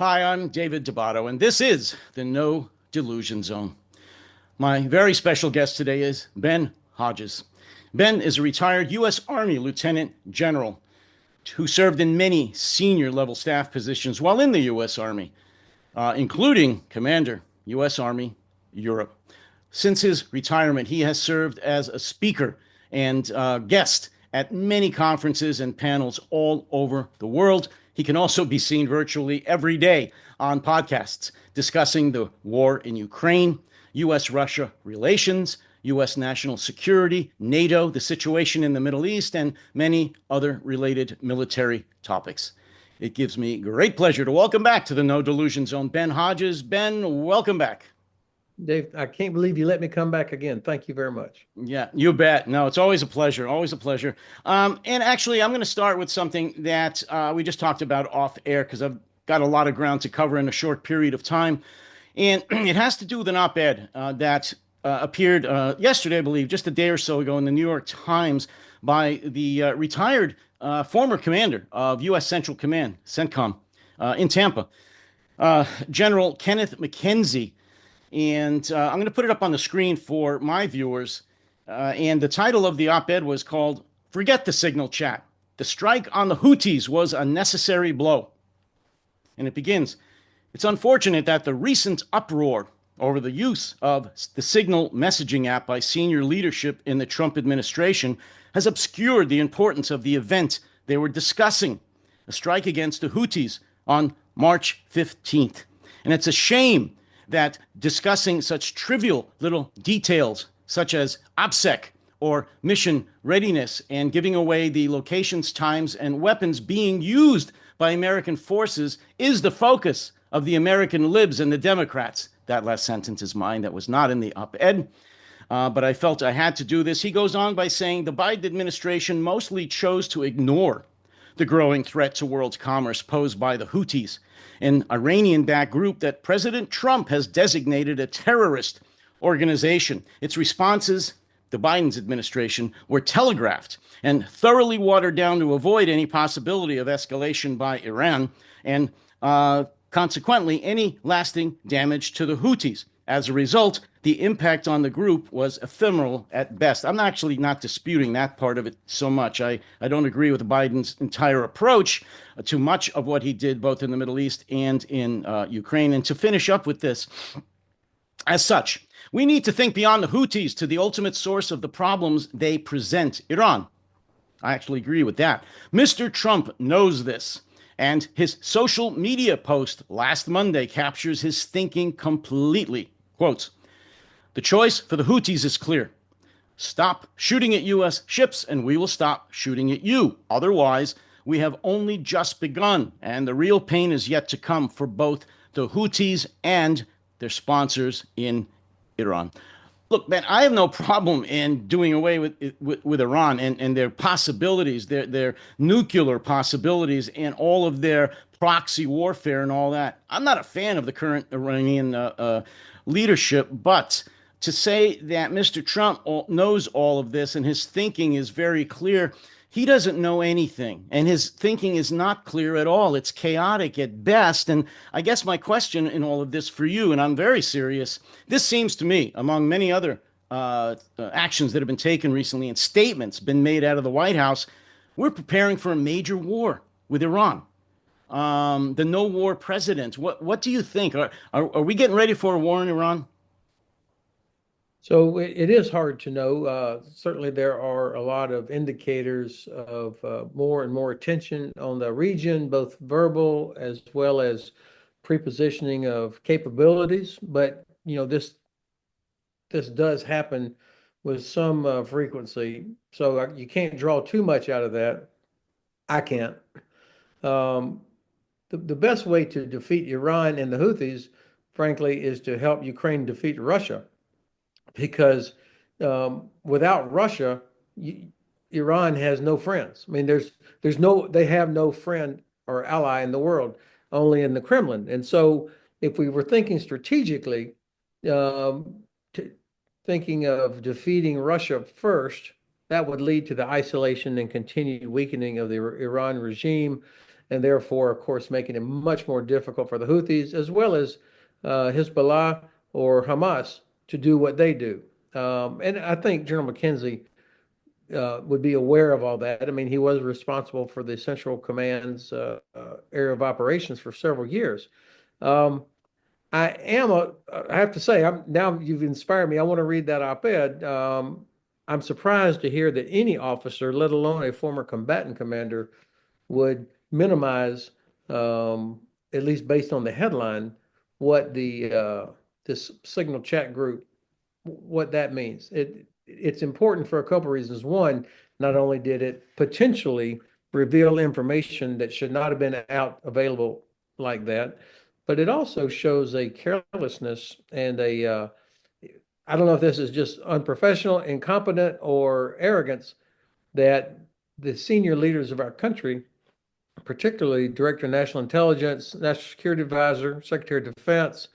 Hi, I'm David Debato, and this is the No Delusion Zone. My very special guest today is Ben Hodges. Ben is a retired U.S. Army Lieutenant General who served in many senior level staff positions while in the U.S. Army, including Commander, U.S. Army, Europe. Since his retirement, he has served as a speaker and guest at many conferences and panels all over the world. He can also be seen virtually every day on podcasts discussing the war in Ukraine, U.S. Russia relations, U.S. national security, NATO, the situation in the Middle East, and many other related military topics. It gives me great pleasure to welcome back to the No Delusion Zone Ben Hodges. Ben, welcome back. Dave, I can't believe you let me come back again. Thank you very much. Yeah, you bet. No, it's always a pleasure. Always a pleasure. And actually, I'm going to start with something that we just talked about off air because I've got a lot of ground to cover in a short period of time. And it has to do with an op-ed that appeared yesterday, I believe, just a day or so ago in the New York Times by the retired former commander of U.S. Central Command, CENTCOM, in Tampa, General Kenneth McKenzie. And I'm going to put it up on the screen for my viewers. And the title of the op-ed was called Forget the Signal Chat. The strike on the Houthis was a necessary blow. And it begins, it's unfortunate that the recent uproar over the use of the Signal messaging app by senior leadership in the Trump administration has obscured the importance of the event they were discussing, a strike against the Houthis on March 15th. And it's a shame that discussing such trivial little details such as OPSEC or mission readiness and giving away the locations, times, and weapons being used by American forces is the focus of the American libs and the Democrats. That last sentence is mine. That was not in the op-ed. But I felt I had to do this. He goes on by saying the Biden administration mostly chose to ignore the growing threat to world commerce posed by the Houthis, an Iranian-backed group that President Trump has designated a terrorist organization. Its responses, the Biden's administration, were telegraphed and thoroughly watered down to avoid any possibility of escalation by Iran and consequently any lasting damage to the Houthis. As a result, the impact on the group was ephemeral at best. I'm actually not disputing that part of it so much. I don't agree with Biden's entire approach to much of what he did, both in the Middle East and in Ukraine. And to finish up with this, as such, we need to think beyond the Houthis to the ultimate source of the problems they present, Iran. I actually agree with that. Mr. Trump knows this. And his social media post last Monday captures his thinking completely. Quotes, the choice for the Houthis is clear. Stop shooting at U.S. ships and we will stop shooting at you. Otherwise, we have only just begun and the real pain is yet to come for both the Houthis and their sponsors in Iran. Look, man, I have no problem in doing away with Iran and their possibilities, their nuclear possibilities, and all of their proxy warfare and all that. I'm not a fan of the current Iranian leadership, but to say that Mr. Trump knows all of this and his thinking is very clear, he doesn't know anything, and his thinking is not clear at all. It's chaotic at best. And I guess my question in all of this for you, and I'm very serious, this seems to me, among many other actions that have been taken recently and statements been made out of the White House, we're preparing for a major war with Iran. The no war president. What do you think? Are we getting ready for a war in Iran? So it is hard to know. Certainly, there are a lot of indicators of more and more attention on the region, both verbal as well as prepositioning of capabilities. But this does happen with some frequency, so you can't draw too much out of that. I can't. Um, the best way to defeat Iran and the Houthis, frankly, is to help Ukraine defeat Russia, because without Russia, Iran has no friends. I mean, they have no friend or ally in the world, only in the Kremlin. And so, if we were thinking strategically, um, thinking of defeating Russia first, that would lead to the isolation and continued weakening of the Iran regime. and therefore, of course, making it much more difficult for the Houthis as well as Hezbollah or Hamas to do what they do. And I think General McKenzie would be aware of all that. I mean, he was responsible for the Central Command's area of operations for several years. Um, I have to say, now you've inspired me. I want to read that op-ed. I'm surprised to hear that any officer, let alone a former combatant commander, would minimize, at least based on the headline, what this signal chat group, what that means. It's important for a couple of reasons. One, not only did it potentially reveal information that should not have been out available like that, but it also shows a carelessness and I don't know if this is just unprofessional, incompetent, or arrogance that the senior leaders of our country, particularly Director of National Intelligence, National Security Advisor, Secretary of Defense,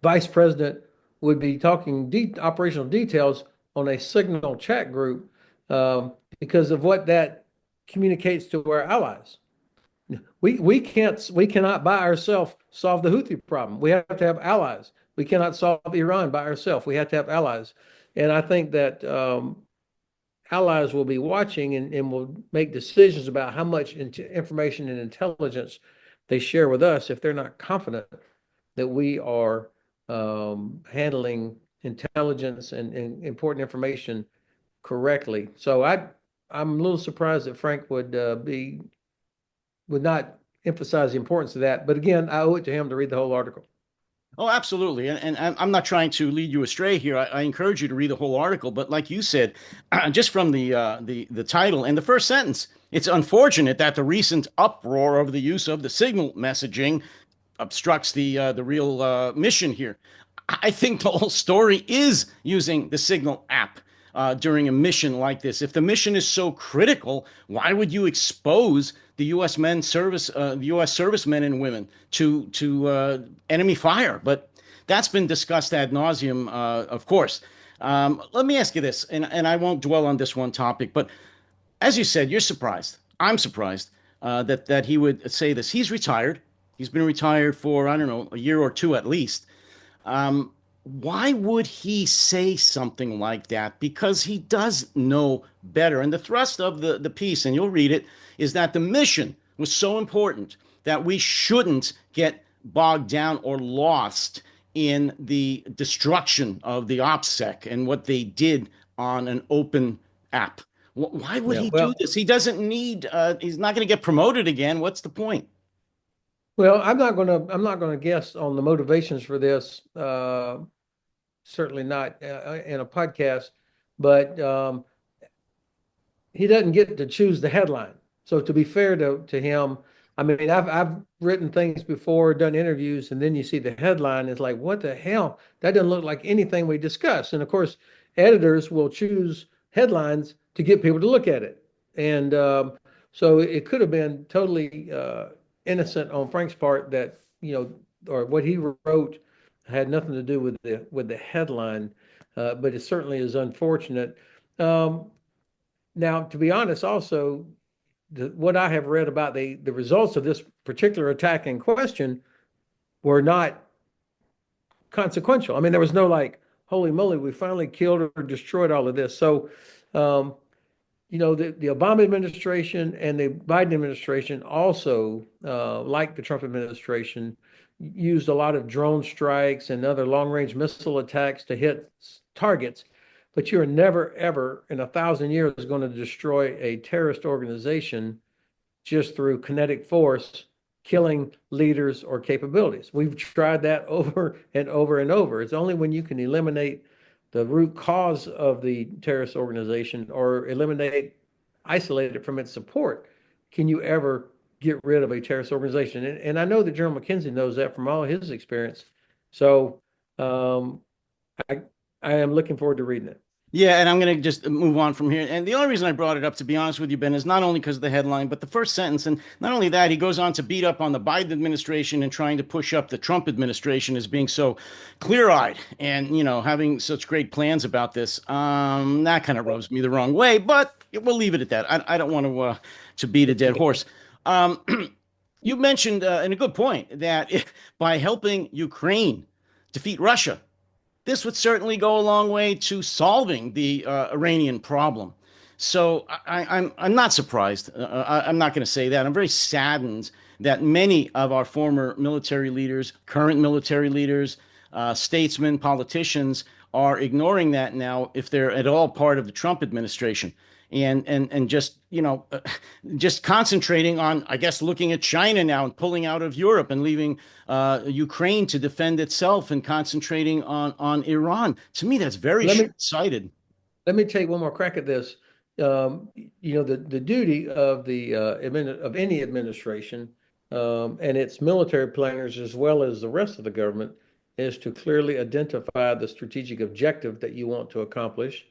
Vice President, would be talking operational details on a signal chat group because of what that communicates to our allies. We cannot by ourselves solve the Houthi problem. We have to have allies. We cannot solve Iran by ourselves. We have to have allies. And I think that allies will be watching and will make decisions about how much information and intelligence they share with us if they're not confident that we are handling intelligence and important information correctly. So I'm a little surprised that Frank would not emphasize the importance of that. But again, I owe it to him to read the whole article. Oh, absolutely. And I'm not trying to lead you astray here. I encourage you to read the whole article. But like you said, just from the title and the first sentence, it's unfortunate that the recent uproar over the use of the signal messaging obstructs the real mission here. I think the whole story is using the Signal app during a mission like this. If the mission is so critical, why would you expose the U.S. the U.S. servicemen and women to enemy fire? But that's been discussed ad nauseum, of course. Let me ask you this, and I won't dwell on this one topic, but as you said, you're surprised. I'm surprised that he would say this. He's retired. He's been retired for, I don't know, a year or two at least. Um, why would he say something like that? Because he does know better. And the thrust of the piece, and you'll read it, is that the mission was so important that we shouldn't get bogged down or lost in the destruction of the OPSEC and what they did on an open app. Why would Yeah, he do well, this? He doesn't need, he's not going to get promoted again. What's the point? well, I'm not gonna guess on the motivations for this. Certainly not in a podcast, but he doesn't get to choose the headline. So to be fair to him, I mean, I've written things before, done interviews, and then you see the headline, it's like, what the hell? That doesn't look like anything we discussed. And of course, editors will choose headlines to get people to look at it. And so it could have been totally innocent on Frank's part that, or what he wrote had nothing to do with the headline, but it certainly is unfortunate. Um, Now, to be honest, also, what I have read about the results of this particular attack in question were not consequential. I mean, there was no like, holy moly, we finally killed or destroyed all of this. So, um, the Obama administration and the Biden administration also, like the Trump administration, used a lot of drone strikes and other long-range missile attacks to hit targets. But you're never, ever in 1,000 years going to destroy a terrorist organization just through kinetic force, killing leaders or capabilities. We've tried that over and over and over. It's only when you can eliminate the root cause of the terrorist organization or isolate it from its support, can you ever get rid of a terrorist organization? And I know that General McKenzie knows that from all his experience. So um, I, I am looking forward to reading it. Yeah, and I'm going to just move on from here. And the only reason I brought it up, to be honest with you, Ben, is not only because of the headline, but the first sentence. And not only that, he goes on to beat up on the Biden administration and trying to push up the Trump administration as being so clear-eyed and, having such great plans about this. That kind of rubs me the wrong way, but we'll leave it at that. I don't want to beat a dead horse. Um, You mentioned, and a good point, that if, by helping Ukraine defeat Russia, this would certainly go a long way to solving the Iranian problem. So I'm not surprised. I'm not going to say that. I'm very saddened that many of our former military leaders, current military leaders, statesmen, politicians are ignoring that now if they're at all part of the Trump administration. And just just concentrating on, I guess, looking at China now and pulling out of Europe and leaving Ukraine to defend itself and concentrating on Iran. To me, that's very Let me short-sighted. let me take one more crack at this. The duty of of any administration and its military planners, as well as the rest of the government, is to clearly identify the strategic objective that you want to accomplish,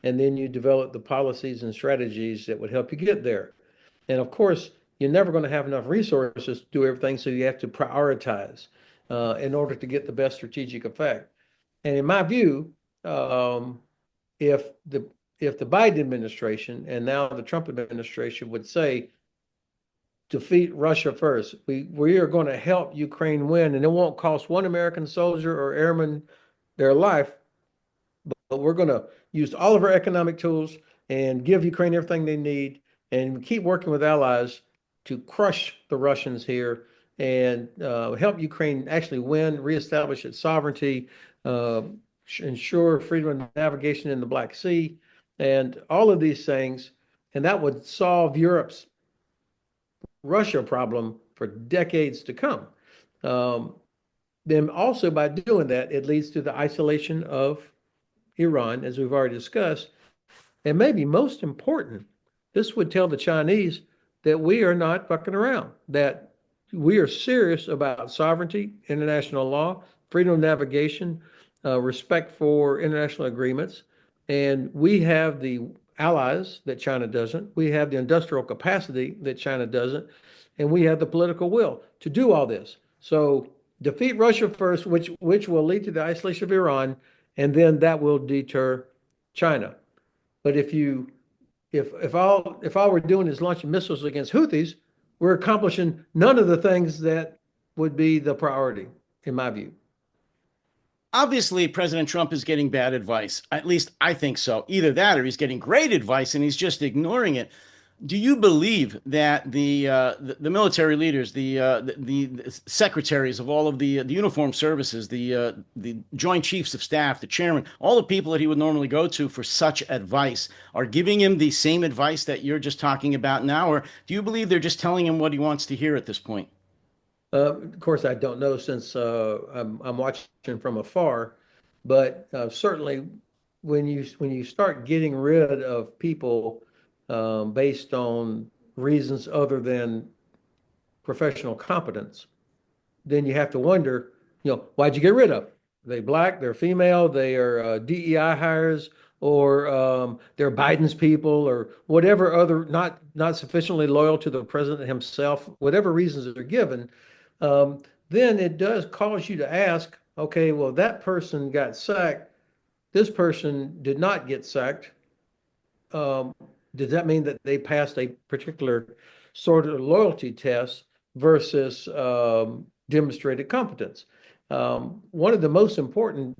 and then you develop the policies and strategies that would help you get there. And of course, you're never going to have enough resources to do everything, so you have to prioritize in order to get the best strategic effect. And in my view, if the if the Biden administration and now the Trump administration would say, defeat Russia first, we are going to help Ukraine win, and it won't cost one American soldier or airman their life, but we're going to use all of our economic tools and give Ukraine everything they need and keep working with allies to crush the Russians here and help Ukraine actually win, reestablish its sovereignty, uh, ensure freedom of navigation in the Black Sea, and all of these things. And that would solve Europe's Russia problem for decades to come. Um, then also by doing that, it leads to the isolation of Iran, as we've already discussed. And maybe most important, this would tell the Chinese that we are not fucking around, that we are serious about sovereignty, international law, freedom of navigation, respect for international agreements. And we have the allies that China doesn't. We have the industrial capacity that China doesn't. And we have the political will to do all this. So defeat Russia first, which will lead to the isolation of Iran, and then that will deter China. But if all we're doing is launching missiles against Houthis, we're accomplishing none of the things that would be the priority, in my view. Obviously, President Trump is getting bad advice. At least I think so. Either that or he's getting great advice and he's just ignoring it. Do you believe that the military leaders, the secretaries of all of the uniformed services, the Joint Chiefs of Staff, the chairman, all the people that he would normally go to for such advice are giving him the same advice that you're just talking about now, or do you believe they're just telling him what he wants to hear at this point? Of course, I don't know since I'm watching from afar, but certainly when you start getting rid of people based on reasons other than professional competence, then you have to wonder, why'd you get rid of them? Are they black? They're female? They are DEI hires, or they're Biden's people, or whatever other not sufficiently loyal to the president himself, whatever reasons are given. Um, then it does cause you to ask, okay, well, that person got sacked. This person did not get sacked. um, does that mean that they passed a particular sort of loyalty test versus demonstrated competence? One of the most important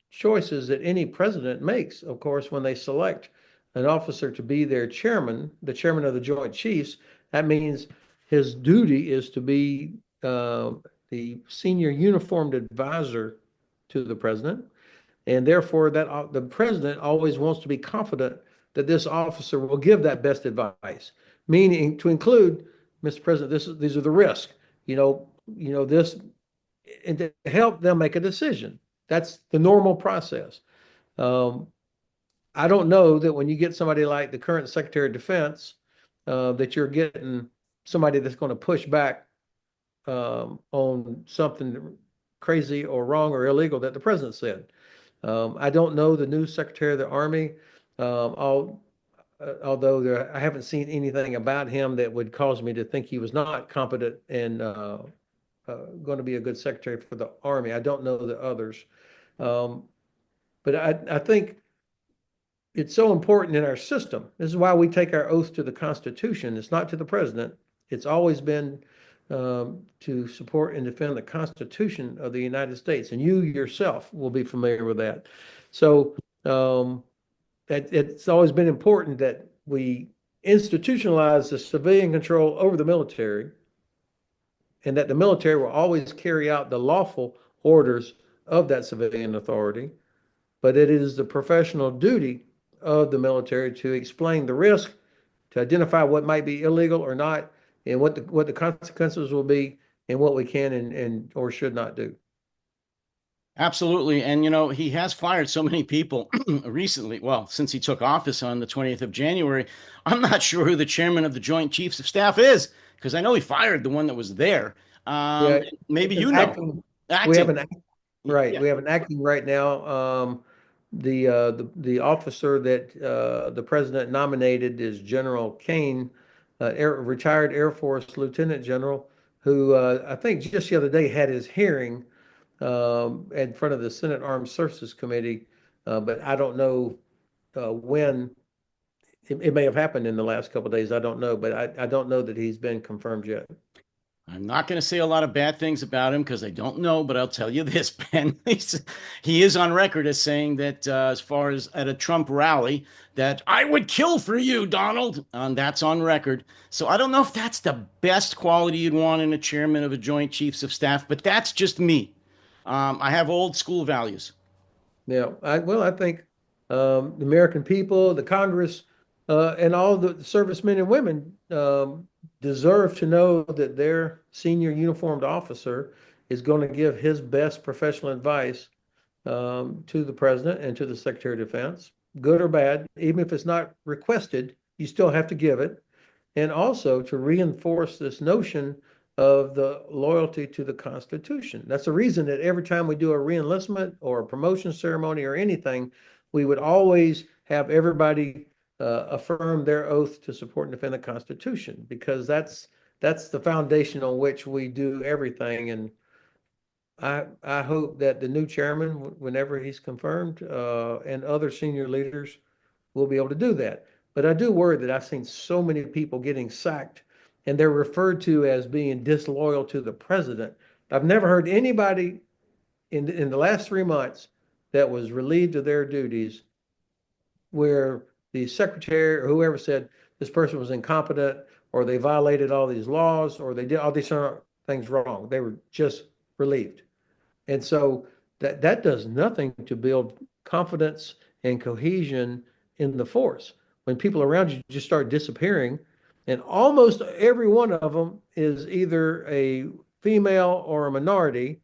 choices that any president makes, of course, when they select an officer to be their chairman, the chairman of the Joint Chiefs, that means his duty is to be the senior uniformed advisor to the president, and therefore that the president always wants to be confident that this officer will give that best advice, meaning to include, Mr. President, these are the risks, this, and to help them make a decision. That's the normal process. Um, I don't know that when you get somebody like the current Secretary of Defense, that you're getting somebody that's going to push back on something crazy or wrong or illegal that the president said. I don't know the new Secretary of the Army, although I haven't seen anything about him that would cause me to think he was not competent and going to be a good Secretary for the Army. I don't know the others. Um, but I think it's so important in our system. This is why we take our oath to the Constitution. It's not to the president. It's always been to support and defend the Constitution of the United States. And you yourself will be familiar with that. So it's always been important that we institutionalize the civilian control over the military, and that the military will always carry out the lawful orders of that civilian authority. But it is the professional duty of the military to explain the risk, to identify what might be illegal or not, and what the consequences will be, and what we can and or should not do. Absolutely. And, he has fired so many people recently. Well, since he took office on the 20th of January, I'm not sure who the chairman of the Joint Chiefs of Staff is, because I know he fired the one that was there. Yeah, Maybe an you know. acting. We have Acting. right. Yeah. We have an acting right now. The officer that the president nominated is General Kane, retired Air Force Lieutenant General, who I think just the other day had his hearing in front of the Senate Armed Services Committee, but I don't know when. It may have happened in the last couple of days. I don't know, but I don't know that he's been confirmed yet. I'm not going to say a lot of bad things about him because I don't know, but I'll tell you this, Ben. He is on record as saying that as far as at a Trump rally, that I would kill for you, Donald. And that's on record. So I don't know if that's the best quality you'd want in a chairman of a Joint Chiefs of Staff, but that's just me. I have old school values. Yeah, I think the American people, the Congress, and all the servicemen and women deserve to know that their senior uniformed officer is going to give his best professional advice to the president and to the Secretary of Defense, good or bad. Even if it's not requested, you still have to give it. And also to reinforce this notion of the loyalty to the Constitution. That's the reason that every time we do a reenlistment or a promotion ceremony or anything, we would always have everybody affirm their oath to support and defend the Constitution, because that's the foundation on which we do everything. And I hope that the new chairman, whenever he's confirmed, and other senior leaders will be able to do that. But I do worry that I've seen so many people getting sacked and they're referred to as being disloyal to the president. I've never heard anybody in the last 3 months that was relieved of their duties where the secretary or whoever said this person was incompetent or they violated all these laws or they did all these things wrong. They were just relieved. And so that does nothing to build confidence and cohesion in the force. When people around you just start disappearing, and almost every one of them is either a female or a minority,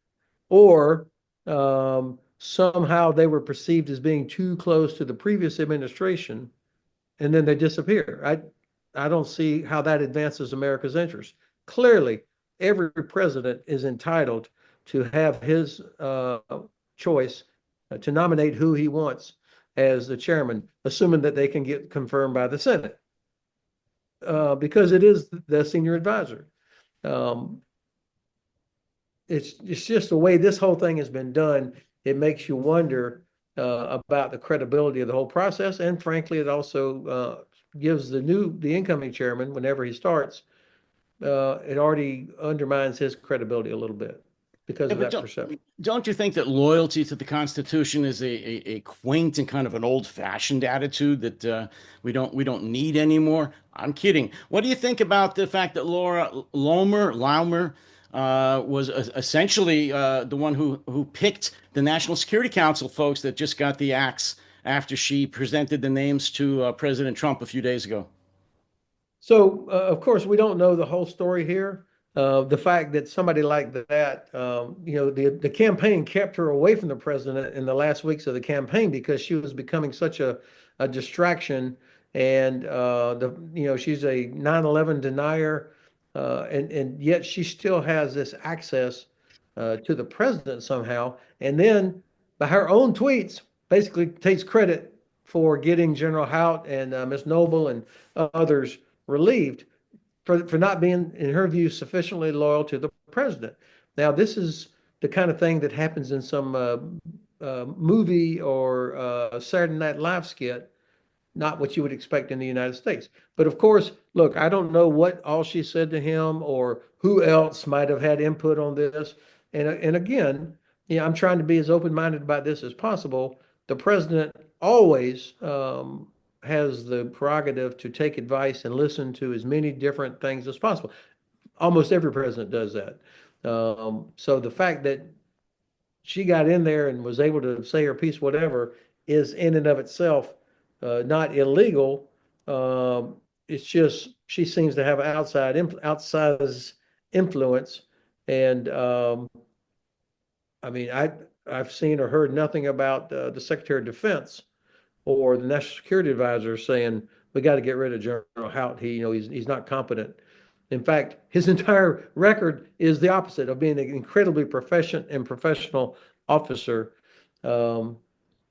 or somehow they were perceived as being too close to the previous administration, and then they disappear. I don't see how that advances America's interest. Clearly, every president is entitled to have his choice to nominate who he wants as the chairman, assuming that they can get confirmed by the Senate, because it is the senior advisor. It's just the way this whole thing has been done. It makes you wonder about the credibility of the whole process, and frankly, it also gives the incoming chairman, whenever he starts, it already undermines his credibility a little bit because Yeah, of but that perception. don't you think that loyalty to the Constitution is a quaint and kind of an old-fashioned attitude that we don't need anymore? I'm kidding. What do you think about the fact that Laura Laumer was essentially the one who picked the National Security Council folks that just got the axe after she presented the names to President Trump a few days ago? So, of course, we don't know the whole story here. The fact that somebody like that, the campaign kept her away from the president in the last weeks of the campaign because she was becoming such a distraction. And she's a 9/11 denier, and yet she still has this access to the president somehow. And then, by her own tweets, basically takes credit for getting General Hout and Miss Noble and others relieved for not being, in her view, sufficiently loyal to the president. Now, this is the kind of thing that happens in some movie or Saturday Night Live skit, not what you would expect in the United States. But of course, look, I don't know what all she said to him or who else might have had input on this. And again, I'm trying to be as open-minded about this as possible. The president always has the prerogative to take advice and listen to as many different things as possible. Almost every president does that. So the fact that she got in there and was able to say her piece, whatever, is in and of itself not illegal. It's just she seems to have outsized influence, and I mean, I've seen or heard nothing about the Secretary of Defense or the National Security Advisor saying we got to get rid of General Hout. He's not competent. In fact, his entire record is the opposite of being an incredibly professional officer. Um,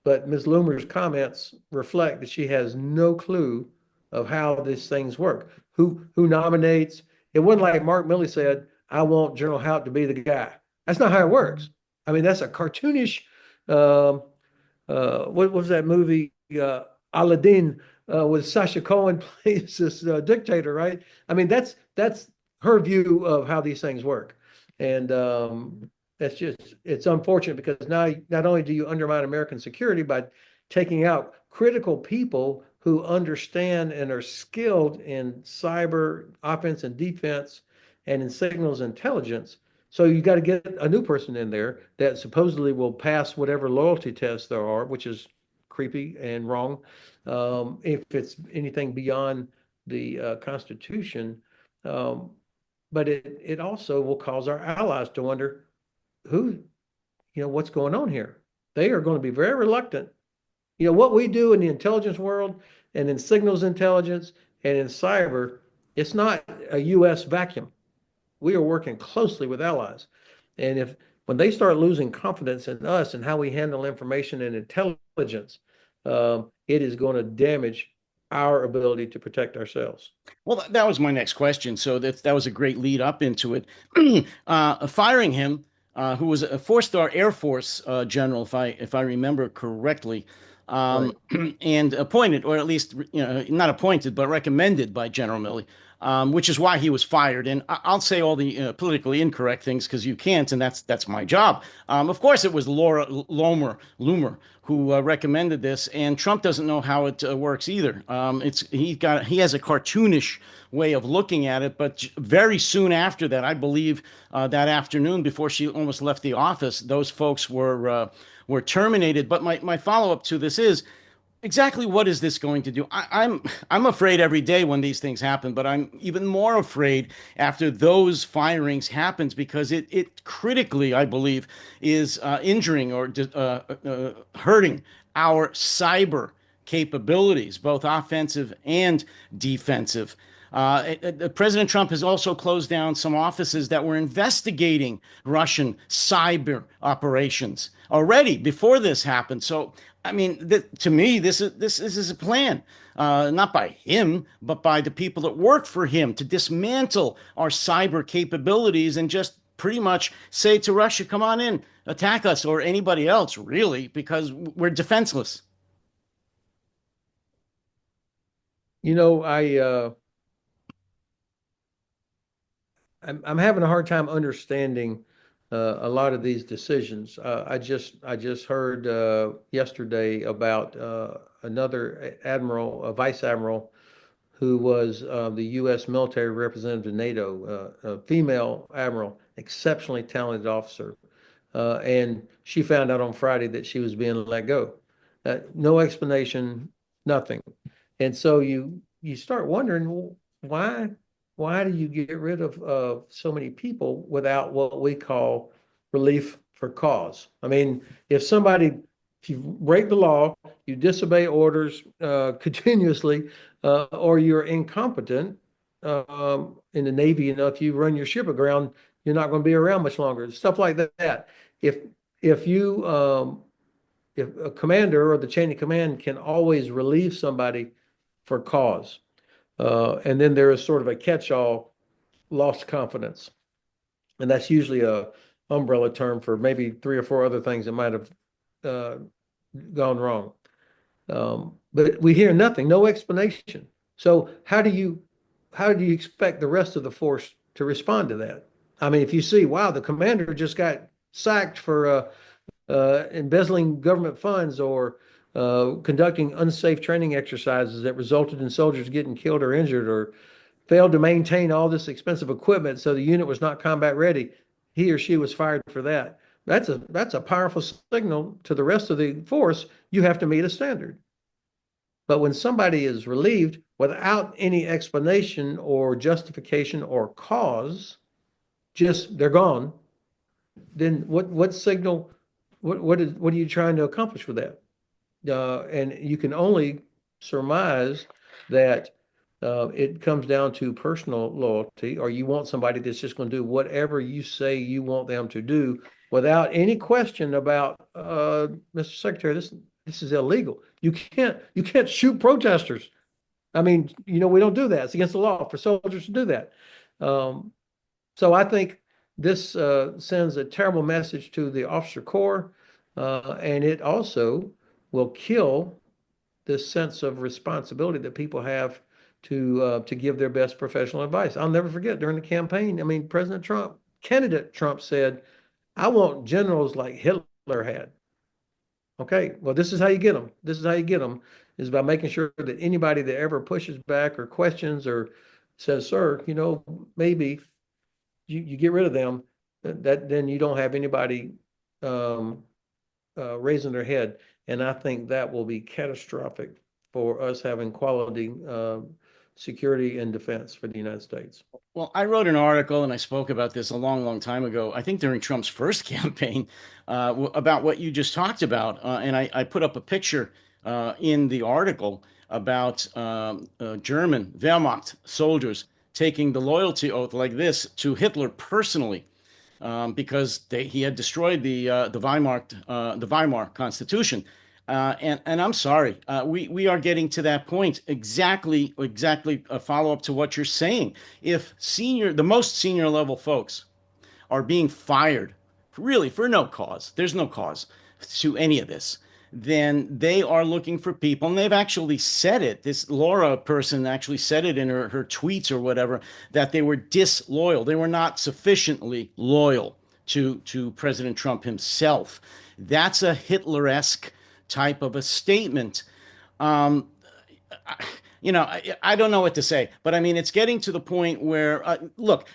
but Ms. Loomer's comments reflect that she has no clue of how these things work. Who nominates? It wasn't like Mark Milley said, "I want General Hout to be the guy." That's not how it works. I mean, that's a cartoonish. Um, what was that movie? Aladdin with Sasha Cohen plays this dictator, right? I mean, that's her view of how these things work, and it's unfortunate because now not only do you undermine American security by taking out critical people who understand and are skilled in cyber offense and defense and in signals intelligence. So you got to get a new person in there that supposedly will pass whatever loyalty tests there are, which is creepy and wrong. If it's anything beyond the Constitution, um, but it also will cause our allies to wonder who, what's going on here. They are going to be very reluctant. What we do in the intelligence world and in signals intelligence and in cyber, it's not a U.S. vacuum. We are working closely with allies. And if when they start losing confidence in us and how we handle information and intelligence, it is going to damage our ability to protect ourselves. Well, that was my next question. So that was a great lead up into it. Firing him, who was a four-star Air Force general, if I remember correctly, Right. and appointed, or at least not appointed, but recommended by General Milley, which is why he was fired. And I'll say all the politically incorrect things because you can't, and that's my job. Of course, it was Laura Loomer who recommended this, and Trump doesn't know how it works either. He has a cartoonish way of looking at it, but very soon after that, I believe that afternoon before she almost left the office, those folks were terminated. But my follow up to this is exactly what is this going to do? I'm afraid every day when these things happen, but I'm even more afraid after those firings happens because it critically, I believe, is injuring or hurting our cyber capabilities, both offensive and defensive. President Trump has also closed down some offices that were investigating Russian cyber operations already before this happened. So, I mean, to me, this is a plan, not by him, but by the people that work for him to dismantle our cyber capabilities and just pretty much say to Russia, "Come on in, attack us," or anybody else, really, because we're defenseless. You know, I'm having a hard time understanding a lot of these decisions. I just heard yesterday about another admiral, a vice admiral, who was the U.S. military representative to NATO, a female admiral, exceptionally talented officer, and she found out on Friday that she was being let go. No explanation, nothing. And so you start wondering, well, why do you get rid of so many people without what we call relief for cause? I mean, if you break the law, you disobey orders continuously, or you're incompetent in the Navy, if you run your ship aground, you're not going to be around much longer. Stuff like that. If if you if a commander or the chain of command can always relieve somebody for cause. And then there is sort of a catch-all lost confidence. And that's usually a umbrella term for maybe three or four other things that might have uh, gone wrong. But we hear nothing, no explanation. So how do you expect the rest of the force to respond to that. I mean, if you see, wow, the commander just got sacked for embezzling government funds or conducting unsafe training exercises that resulted in soldiers getting killed or injured, or failed to maintain all this expensive equipment so the unit was not combat ready, he or she was fired for that. That's a powerful signal to the rest of the force. You have to meet a standard. But when somebody is relieved without any explanation or justification or cause, just they're gone, then what signal, what are you trying to accomplish with that? And you can only surmise that it comes down to personal loyalty, or you want somebody that's just going to do whatever you say you want them to do without any question about, Mr. Secretary, this is illegal. You can't shoot protesters. I mean, we don't do that. It's against the law for soldiers to do that. Um, so I think this sends a terrible message to the officer corps, and it also will kill this sense of responsibility that people have to give their best professional advice. I'll never forget during the campaign. I mean, candidate Trump said, "I want generals like Hitler had." Okay, well, this is how you get them. This is how you get them, is by making sure that anybody that ever pushes back or questions or says, "Sir, maybe," you get rid of them. That then you don't have anybody um, raising their head. And I think that will be catastrophic for us having quality security and defense for the United States. Well, I wrote an article and I spoke about this a long, long time ago, I think during Trump's first campaign, about what you just talked about. And I put up a picture in the article about German Wehrmacht soldiers taking the loyalty oath like this to Hitler personally, because he had destroyed the Weimar Constitution. And I'm sorry, we are getting to that point. Exactly a follow up to what you're saying. If the most senior level folks are being fired, really for no cause, there's no cause to any of this, then they are looking for people, and they've actually said it. This Laura person actually said it in her tweets or whatever, that they were disloyal. They were not sufficiently loyal to President Trump himself. That's a Hitler-esque type of a statement. Um, I don't know what to say, but I mean, it's getting to the point where, look,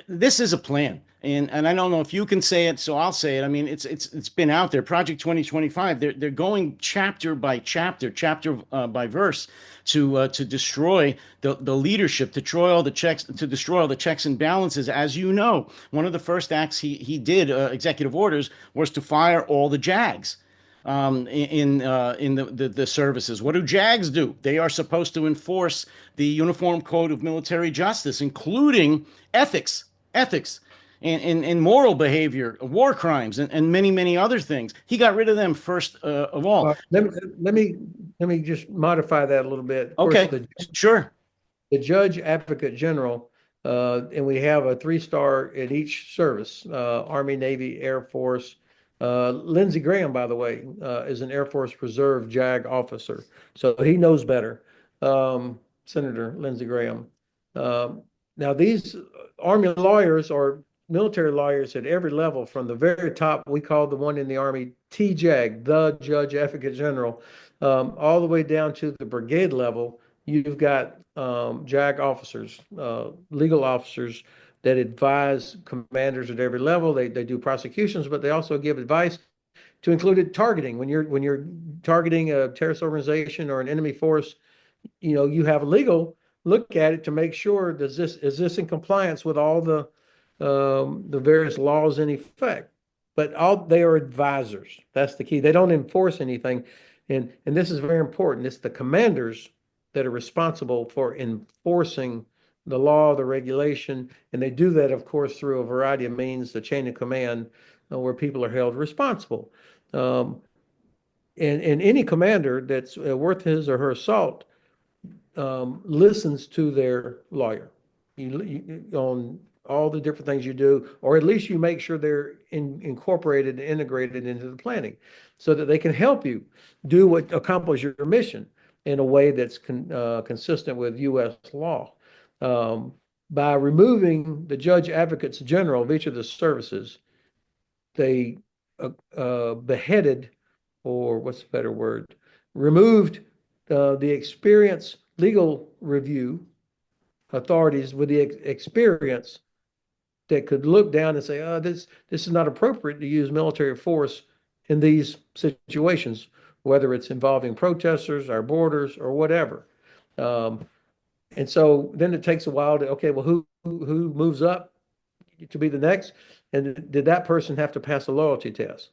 this is a plan, and I don't know if you can say it, so I'll say it. I mean, it's been out there. Project 2025. They're going chapter by chapter, chapter by verse, to destroy the leadership, to destroy all the checks and balances. As you know, one of the first acts he did, executive orders, was to fire all the JAGs in the services. What do JAGs do? They are supposed to enforce the Uniform Code of Military Justice, including ethics, and moral behavior, war crimes, and many, many other things. He got rid of them first of all. Let me just modify that a little bit. Of course, Okay, sure. the judge advocate general, and we have a 3-star in each service, Army, Navy, Air Force. Lindsey Graham, by the way, is an Air Force Reserve JAG officer, so he knows better. Senator Lindsey Graham. Now, these Army lawyers or military lawyers at every level, from the very top, we call the one in the Army TJAG, the Judge Advocate General, all the way down to the brigade level. You've got JAG officers, legal officers that advise commanders at every level. They do prosecutions, but they also give advice, to include targeting. When you're targeting a terrorist organization or an enemy force, you have legal look at it to make sure, is this in compliance with all the various laws in effect. But they are advisors. That's the key. They don't enforce anything, and this is very important. It's the commanders that are responsible for enforcing the law, the regulation, and they do that, of course, through a variety of means, the chain of command, where people are held responsible. And any commander that's worth his or her salt listens to their lawyer on all the different things you do, or at least you make sure they're incorporated and integrated into the planning, so that they can help you accomplish your mission in a way that's consistent with U.S. law. by removing the judge advocates general of each of the services, they beheaded, or what's the better word, removed the experienced legal review authorities with the experience that could look down and say, oh, this is not appropriate to use military force in these situations, whether it's involving protesters, our borders, or whatever. Um, and so then it takes a while to, okay, well, who moves up to be the next? And did that person have to pass a loyalty test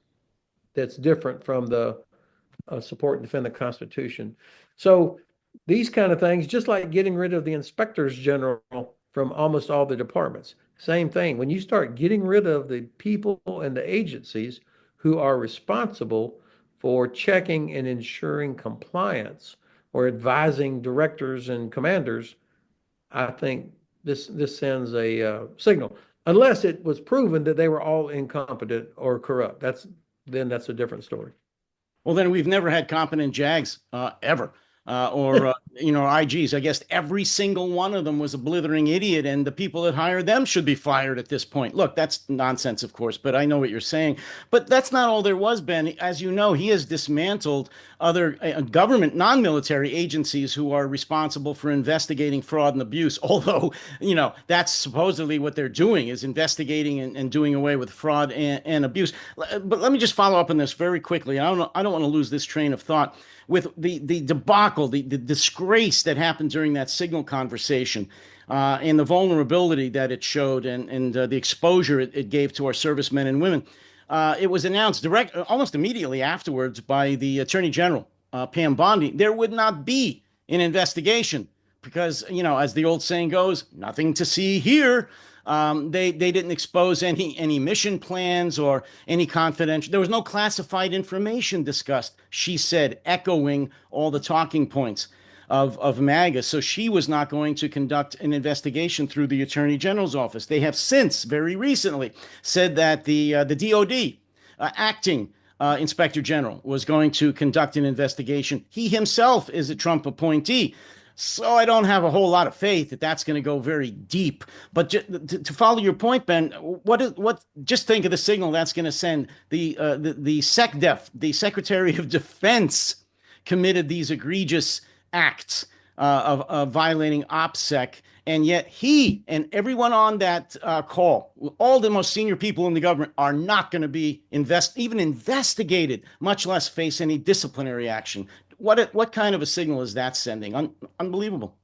that's different from the support and defend the Constitution? So these kind of things, just like getting rid of the inspectors general from almost all the departments, same thing. When you start getting rid of the people and the agencies who are responsible for checking and ensuring compliance or advising directors and commanders, I think this sends a signal. Unless it was proven that they were all incompetent or corrupt, that's a different story. Well, then we've never had competent JAGs ever, or IGs. I guess every single one of them was a blithering idiot, and the people that hired them should be fired at this point. Look, that's nonsense, of course, but I know what you're saying. But that's not all there was, Ben. As you know, he has dismantled other government, non-military agencies who are responsible for investigating fraud and abuse. Although, that's supposedly what they're doing is investigating and doing away with fraud and abuse. But let me just follow up on this very quickly. I don't want to lose this train of thought with the debacle, the disgrace that happened during that signal conversation, and the vulnerability that it showed, and the exposure it gave to our servicemen and women. It was announced almost immediately afterwards by the Attorney General, Pam Bondi, there would not be an investigation because, as the old saying goes, nothing to see here. They didn't expose any mission plans or any confidential. There was no classified information discussed. She said, echoing all the talking points of MAGA. So she was not going to conduct an investigation through the Attorney General's office. They have since, very recently, said that the DOD, acting Inspector General, was going to conduct an investigation. He himself is a Trump appointee. So I don't have a whole lot of faith that that's going to go very deep. But to follow your point, Ben, what? Just think of the signal that's going to send. The SecDef, the Secretary of Defense, committed these egregious acts of violating OPSEC, and yet he and everyone on that call, all the most senior people in the government, are not going to be even investigated, much less face any disciplinary action. What kind of a signal is that sending? Unbelievable.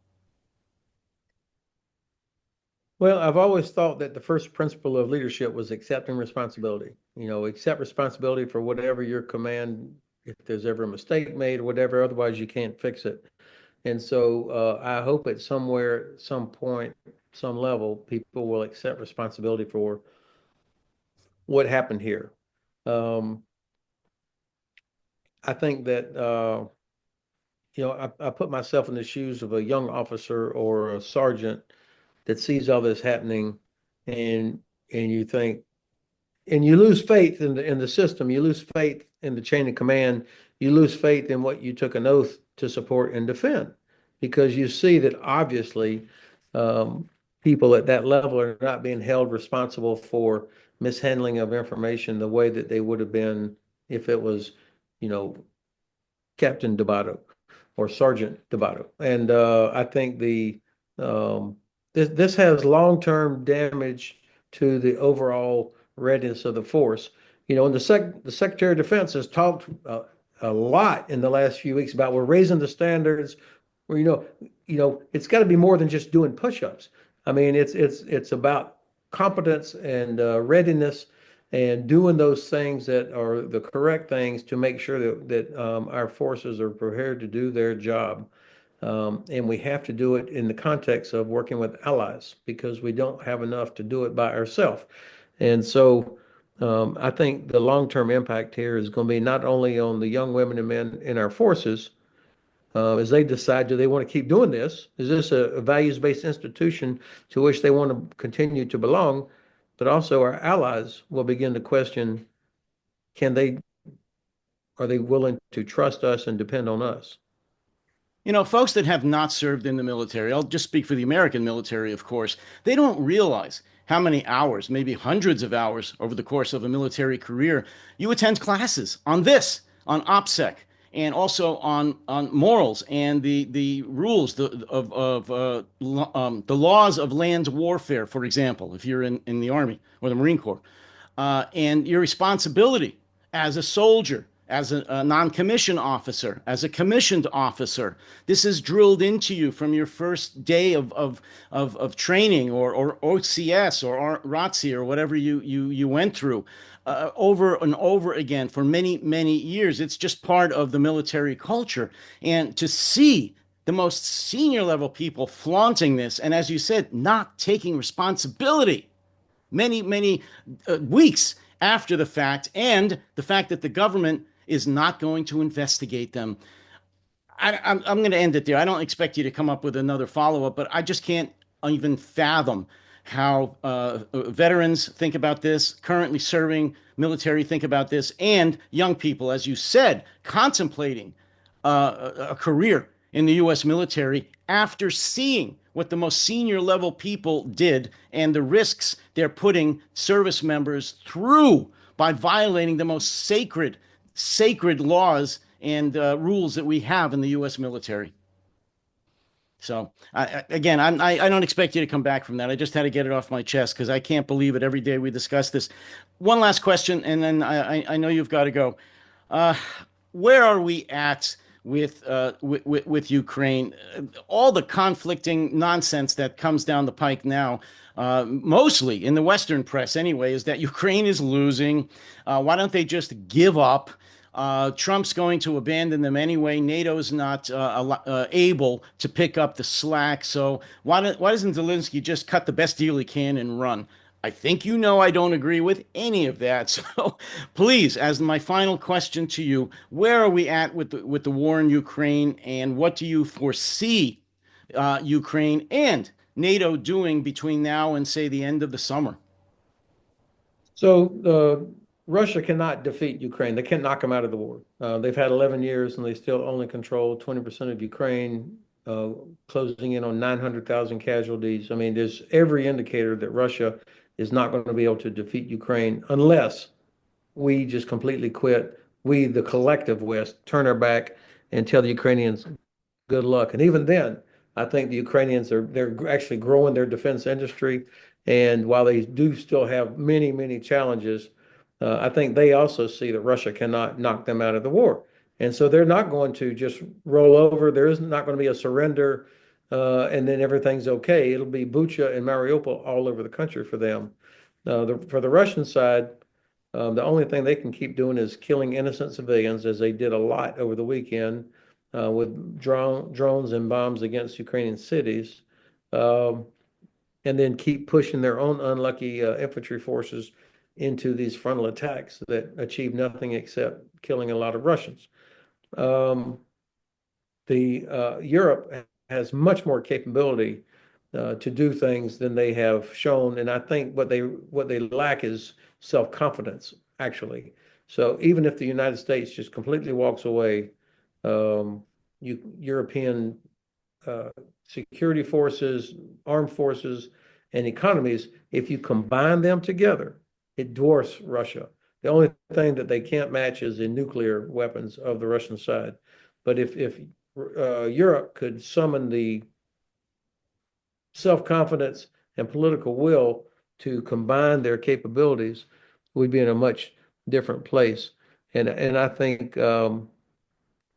Well, I've always thought that the first principle of leadership was accepting responsibility. Accept responsibility for whatever your command, if there's ever a mistake made or whatever, otherwise you can't fix it. And so I hope at some point, some level, people will accept responsibility for what happened here. I think that I put myself in the shoes of a young officer or a sergeant that sees all this happening, and you think, and you lose faith in the system, you lose faith in the chain of command, you lose faith in what you took an oath to support and defend, because you see that obviously people at that level are not being held responsible for mishandling of information the way that they would have been if it was, you know, Captain Debato or Sergeant Debato. And I think this has long-term damage to the overall readiness of the force. And the Secretary of Defense has talked a lot in the last few weeks about we're raising the standards. Where it's got to be more than just doing push-ups. I mean, it's about competence and readiness and doing those things that are the correct things to make sure that our forces are prepared to do their job. And we have to do it in the context of working with allies because we don't have enough to do it by ourselves. And so I think the long-term impact here is going to be not only on the young women and men in our forces, as they decide, do they want to keep doing this? Is this a values-based institution to which they want to continue to belong? But also our allies will begin to question, are they willing to trust us and depend on us? You know, folks that have not served in the military, I'll just speak for the American military, of course, they don't realize how many hours, maybe hundreds of hours over the course of a military career, you attend classes on this, on OPSEC, and also on morals and the rules the laws of land warfare, for example, if you're in the Army or the Marine Corps, and your responsibility as a soldier, as a non-commissioned officer, as a commissioned officer. This is drilled into you from your first day of training or OCS or ROTC or whatever you went through over and over again for many, many years. It's just part of the military culture. And to see the most senior level people flaunting this, and as you said, not taking responsibility many weeks after the fact, and the fact that the government is not going to investigate them. I'm going to end it there. I don't expect you to come up with another follow up, but I just can't even fathom how veterans think about this, currently serving military think about this, and young people, as you said, contemplating a career in the U.S. military after seeing what the most senior level people did and the risks they're putting service members through by violating the most sacred laws and rules that we have in the U.S. military. So again, I don't expect you to come back from that. I just had to get it off my chest because I can't believe it. Every day we discuss this. One last question, and then I know you've got to go. Uh, where are we at with Ukraine? All the conflicting nonsense that comes down the pike now, mostly in the Western press anyway, is that Ukraine is losing. Why don't they just give up? Trump's going to abandon them anyway. NATO's not able to pick up the slack. So why doesn't Zelensky just cut the best deal he can and run? I think you know I don't agree with any of that. So please, as my final question to you, where are we at with the war in Ukraine, and what do you foresee Ukraine and NATO doing between now and say the end of the summer? So Russia cannot defeat Ukraine. They can't knock them out of the war. They've had 11 years and they still only control 20% of Ukraine, closing in on 900,000 casualties. I mean, there's every indicator that Russia is not going to be able to defeat Ukraine unless we just completely quit. We, the collective West, turn our back and tell the Ukrainians good luck. And even then, I think the Ukrainians they're actually growing their defense industry. And while they do still have many challenges, I think they also see that Russia cannot knock them out of the war. And so they're not going to just roll over. There is not going to be a surrender and then everything's okay. It'll be Bucha and Mariupol all over the country for them. For the Russian side, the only thing they can keep doing is killing innocent civilians, as they did a lot over the weekend with drones and bombs against Ukrainian cities, and then keep pushing their own unlucky infantry forces into these frontal attacks that achieve nothing except killing a lot of Russians. Europe has much more capability to do things than they have shown, and I think what they lack is self-confidence, actually. So even if the United States just completely walks away, European security forces, armed forces, and economies, if you combine them together, it dwarfs Russia. The only thing that they can't match is the nuclear weapons of the Russian side. But if Europe could summon the self-confidence and political will to combine their capabilities, we'd be in a much different place. And I think the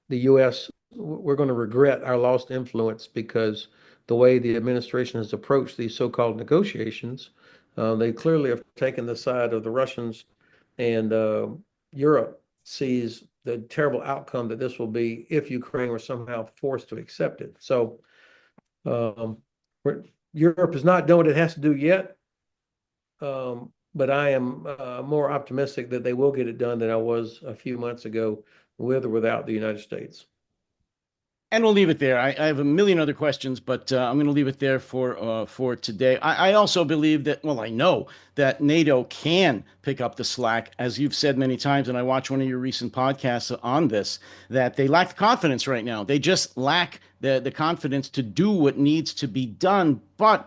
U.S., we're going to regret our lost influence because the way the administration has approached these so-called negotiations, they clearly have taken the side of the Russians, and Europe sees the terrible outcome that this will be if Ukraine were somehow forced to accept it. So Europe is not done what it has to do yet, but I am more optimistic that they will get it done than I was a few months ago with or without the United States. And we'll leave it there. I have a million other questions, but I'm going to leave it there for today. I also believe that, well, I know that NATO can pick up the slack, as you've said many times, and I watched one of your recent podcasts on this, that they lack the confidence right now. They just lack the confidence to do what needs to be done. But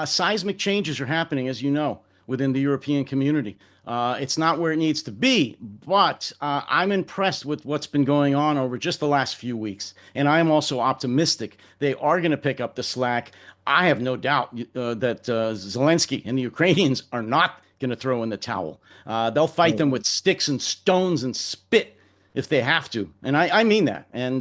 seismic changes are happening, as you know, within the European community. It's not where it needs to be, but I'm impressed with what's been going on over just the last few weeks. And I am also optimistic they are going to pick up the slack. I have no doubt that Zelensky and the Ukrainians are not going to throw in the towel. They'll fight them with sticks and stones and spit if they have to. And I mean that. And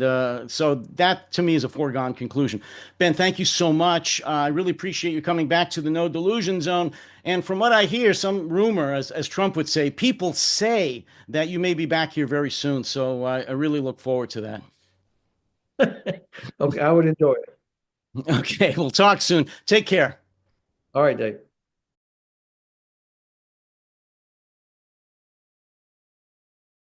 so that to me is a foregone conclusion. Ben, thank you so much. I really appreciate you coming back to the No Delusion Zone. And from what I hear, some rumor, as Trump would say, people say that you may be back here very soon. So I really look forward to that. Okay, I would enjoy it. Okay, we'll talk soon. Take care. All right, Dave.